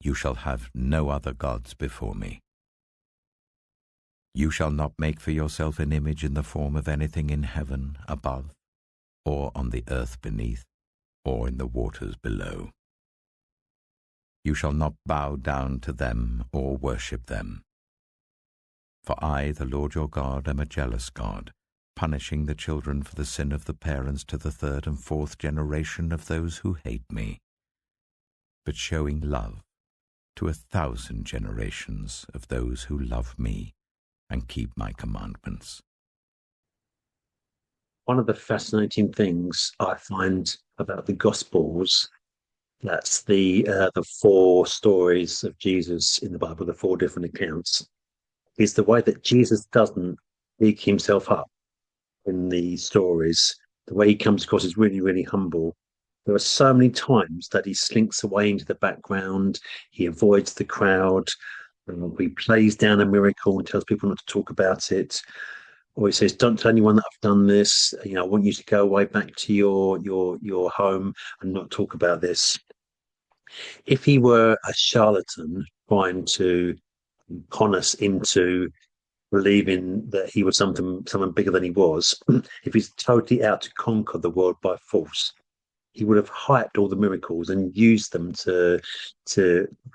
You shall have no other gods before me. You shall not make for yourself an image in the form of anything in heaven above, or on the earth beneath, or in the waters below. You shall not bow down to them or worship them. For I, the Lord your God, am a jealous God, punishing the children for the sin of the parents to the third and fourth generation of those who hate me, but showing love to 1,000 generations of those who love me and keep my commandments. One of the fascinating things I find about the Gospels, that's the four stories of Jesus in the Bible, the four different accounts, is the way that Jesus doesn't big himself up in the stories. The way he comes across is really, really humble. There are so many times that he slinks away into the background, he avoids the crowd, he plays down a miracle and tells people not to talk about it. Or he says, "Don't tell anyone that I've done this. I want you to go away back to your home and not talk about this." If he were a charlatan trying to con us into believing that he was someone bigger than he was, if he's totally out to conquer the world by force, he would have hyped all the miracles and used them to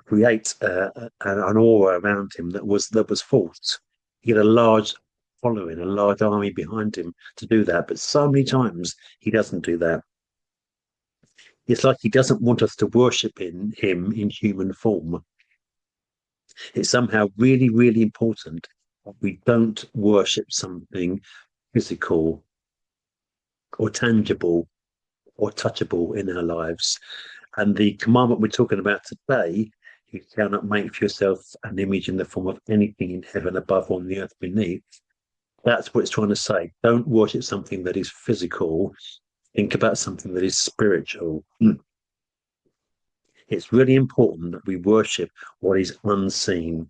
create an aura around him that was false. He had a large following, a large army behind him to do that, but so many times he doesn't do that. It's like he doesn't want us to worship him in human form. It's somehow really, really important that we don't worship something physical or tangible or touchable in our lives. And the commandment we're talking about today, you cannot make for yourself an image in the form of anything in heaven above or on the earth beneath. That's what it's trying to say. Don't worship something that is physical. Think about something that is spiritual. It's really important that we worship what is unseen.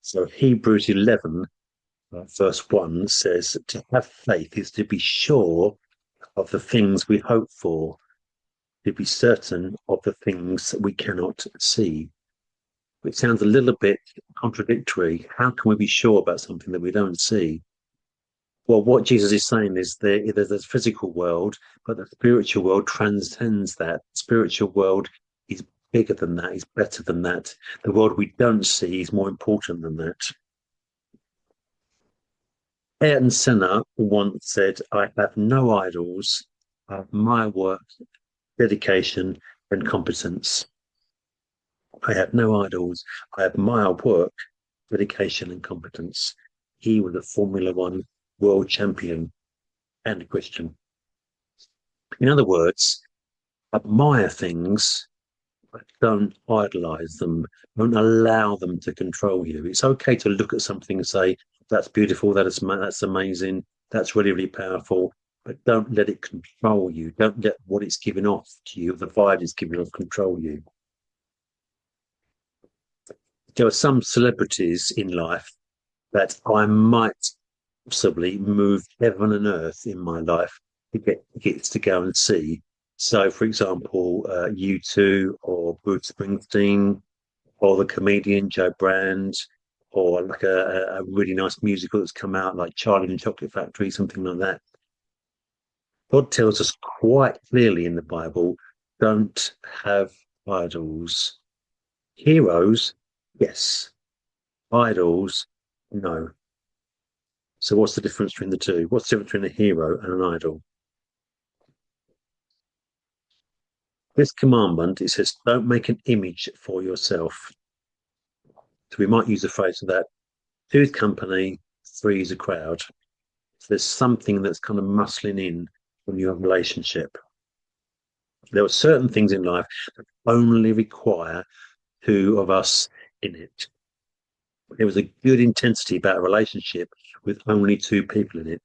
So Hebrews 11, verse 1 says, to have faith is to be sure of the things we hope for, to be certain of the things that we cannot see. It sounds a little bit contradictory. How can we be sure about something that we don't see? Well, what Jesus is saying is there's this physical world, but the spiritual world transcends that. The spiritual world is bigger than that, is better than that. The world we don't see is more important than that. Ayrton Senna once said, "I have no idols. I have my work, dedication, and competence." I have no idols. I have my work, dedication, and competence. He was a Formula One world champion and a Christian. In other words, admire things, but don't idolize them. Don't allow them to control you. It's okay to look at something and say, "That's beautiful. That's amazing. That's really, really powerful." But don't let it control you. Don't let what it's giving off to you, the vibe it's giving off, control you. There are some celebrities in life that I might possibly move heaven and earth in my life to get tickets to go and see. So, for example, U2 or Bruce Springsteen or the comedian Joe Brand, or like a really nice musical that's come out like Charlie and the Chocolate Factory, something like that. God tells us quite clearly in the Bible, don't have idols. Heroes, yes. Idols, no. So what's the difference between the two? What's the difference between a hero and an idol? This commandment, it says, don't make an image for yourself. So we might use the phrase of that, two is company, three is a crowd. So there's something that's kind of muscling in when you have a relationship. There are certain things in life that only require two of us in it. There was a good intensity about a relationship with only two people in it.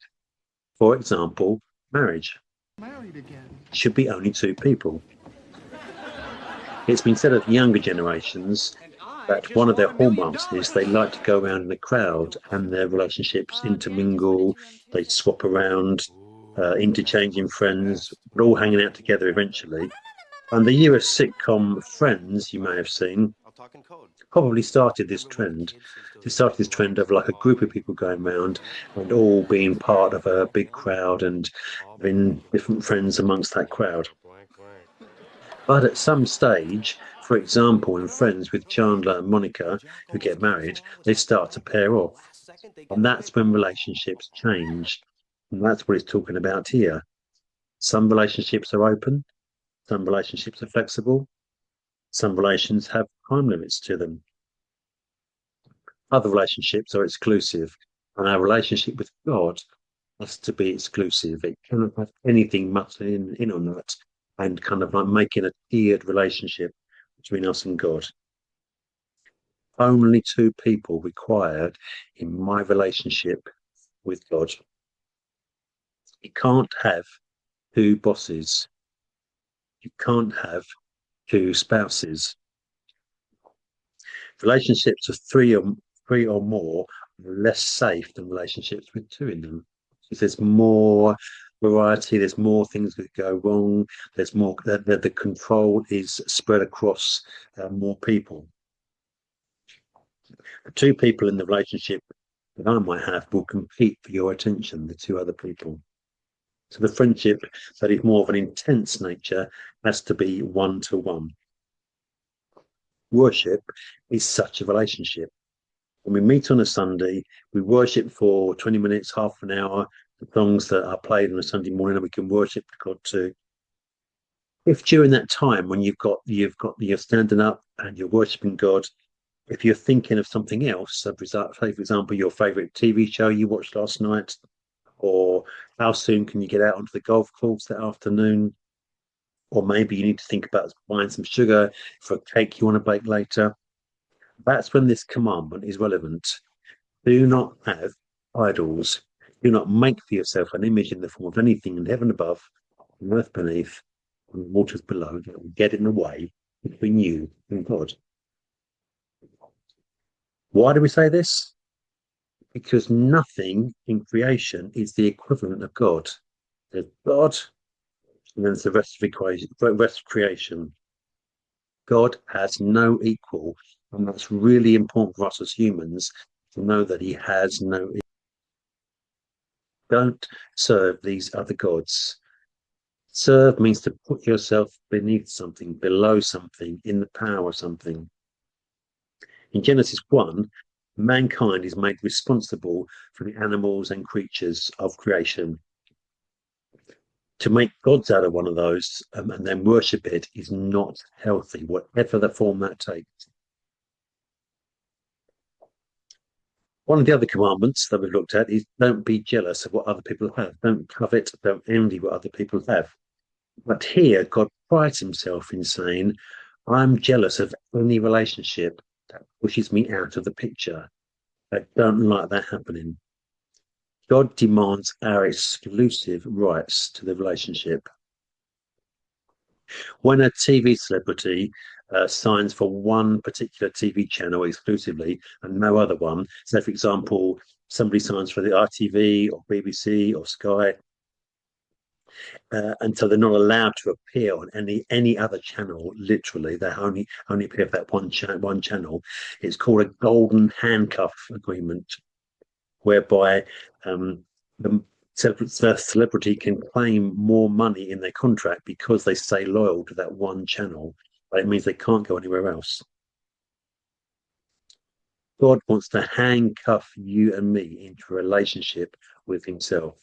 For example, marriage. Married again. Should be only two people. It's been said of younger generations that one of their hallmarks is they like to go around in a crowd and their relationships intermingle, they swap around, interchanging friends, but all hanging out together eventually. And the US sitcom Friends, you may have seen, probably started this trend. It started this trend of like a group of people going around and all being part of a big crowd and having different friends amongst that crowd. But at some stage, for example, in Friends with Chandler and Monica, who get married, they start to pair off. And that's when relationships change. And that's what he's talking about here. Some relationships are open, some relationships are flexible, some relations have time limits to them. Other relationships are exclusive, and our relationship with God has to be exclusive. It cannot have anything much in on that, and kind of like making a tiered relationship between us and God. Only two people required in my relationship with God. You can't have two bosses. You can't have two spouses. Relationships of three or more are less safe than relationships with two in them. Because there's more variety, there's more things that go wrong, there's more the control is spread across more people. The two people in the relationship that I might have will compete for your attention, the two other people. So the friendship that is more of an intense nature has to be one-to-one. Worship is such a relationship. When we meet on a Sunday, we worship for 20 minutes, half an hour, the songs that are played on a Sunday morning, and we can worship God too. If during that time when you're standing up and you're worshiping God, if you're thinking of something else, so for example, your favorite TV show you watched last night, or how soon can you get out onto the golf course that afternoon, or maybe you need to think about buying some sugar for a cake you want to bake later, that's when this commandment is relevant. Do not have idols. Do not make for yourself an image in the form of anything in heaven above, on earth beneath, and the waters below that will get in the way between you and God. Why do we say this? Because nothing in creation is the equivalent of God. There's God, and then there's the rest of creation. God has no equal, and that's really important for us as humans to know that he has no equal. Don't serve these other gods. Serve means to put yourself beneath something, below something, in the power of something. In Genesis 1, mankind is made responsible for the animals and creatures of creation. To make gods out of one of those and then worship it is not healthy, whatever the form that takes. One of the other commandments that we've looked at is don't be jealous of what other people have. Don't covet, don't envy what other people have. But here, God prides himself in saying, I'm jealous of any relationship that pushes me out of the picture. I don't like that happening. God demands our exclusive rights to the relationship. When a TV celebrity signs for one particular TV channel exclusively and no other one, so for example, somebody signs for the ITV or BBC or Sky, until they're not allowed to appear on any other channel. Literally, they only appear for that one channel. It's called a golden handcuff agreement, whereby the celebrity can claim more money in their contract because they stay loyal to that one channel. But it means they can't go anywhere else. God wants to handcuff you and me into a relationship with himself.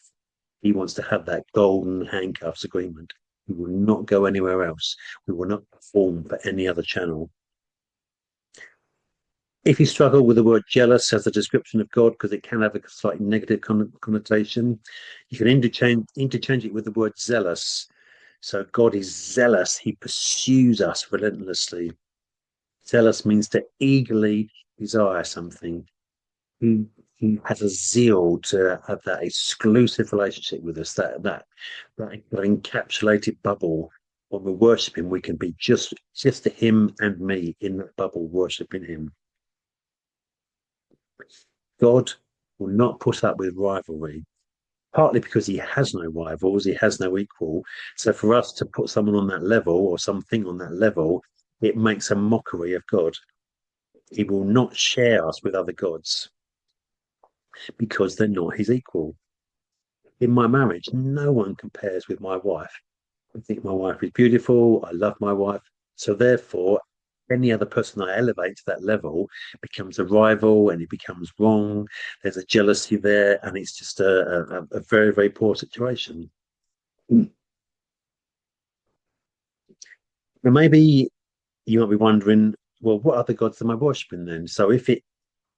He wants to have that golden handcuffs agreement. We will not go anywhere else. We will not perform for any other channel. If you struggle with the word jealous as a description of God, because it can have a slightly negative connotation, you can interchange it with the word zealous. So God is zealous. He pursues us relentlessly. Zealous means to eagerly desire something. He has a zeal to have that exclusive relationship with us, that encapsulated bubble. When we worship him, we can be just him and me in that bubble, worshiping him. God will not put up with rivalry, partly because he has no rivals, he has no equal. So for us to put someone on that level or something on that level, it makes a mockery of God. He will not share us with other gods because they're not his equal. In my marriage, no one compares with my wife. I think my wife is beautiful. I love my wife. So therefore, any other person I elevate to that level becomes a rival and it becomes wrong. There's a jealousy there, and it's just a very, very poor situation. Now, maybe you might be wondering, well, what other gods am I worshipping then? So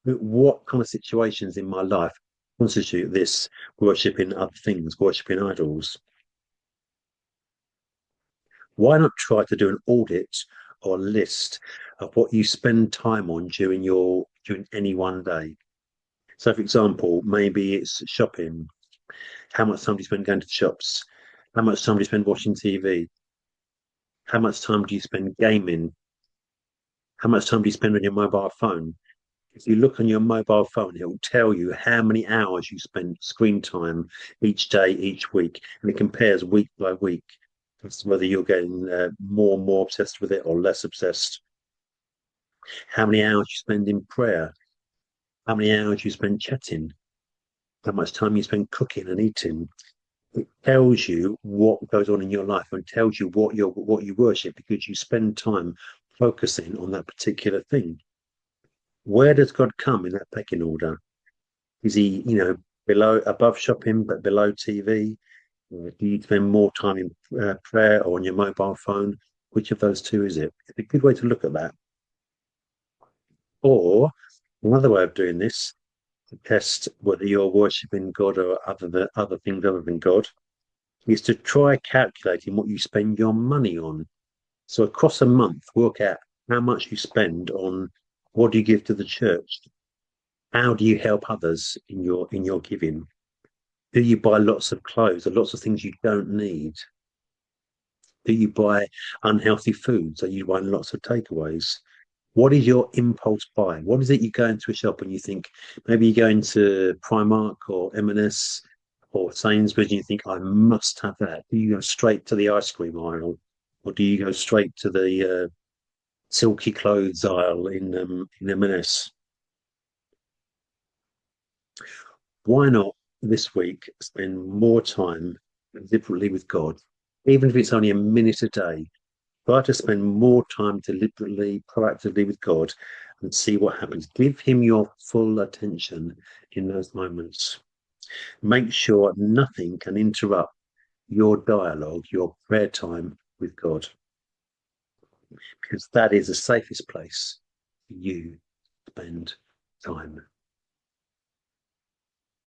what kind of situations in my life constitute this worshipping other things, worshipping idols? Why not try to do an audit or list of what you spend time on during any one day? So, for example, maybe it's shopping. How much time do you spend going to the shops? How much time do you spend watching TV? How much time do you spend gaming? How much time do you spend on your mobile phone? If you look on your mobile phone, it will tell you how many hours you spend screen time each day, each week, and it compares week by week as to whether you're getting more and more obsessed with it or less obsessed. How many hours you spend in prayer, how many hours you spend chatting, how much time you spend cooking and eating. It tells you what goes on in your life and tells you what you worship because you spend time focusing on that particular thing. Where does God come in that pecking order? Is he, below, above shopping, but below TV? Do you spend more time in prayer or on your mobile phone? Which of those two is it? It's a good way to look at that. Or another way of doing this to test whether you're worshipping God or other things other than God is to try calculating what you spend your money on. So across a month, work out how much you spend on what do you give to the church? How do you help others in your giving? Do you buy lots of clothes or lots of things you don't need? Do you buy unhealthy foods? Are you buying lots of takeaways? What is your impulse buy? What is it you go into a shop and you think maybe you go into Primark or M&S or Sainsbury's and you think I must have that? Do you go straight to the ice cream aisle, or do you go straight to the silky clothes aisle in M&S? Why not this week spend more time deliberately with God, even if it's only a minute a day? Try to spend more time deliberately, proactively with God and see what happens. Give Him your full attention in those moments. Make sure nothing can interrupt your dialogue, your prayer time with God, because that is the safest place for you to spend time.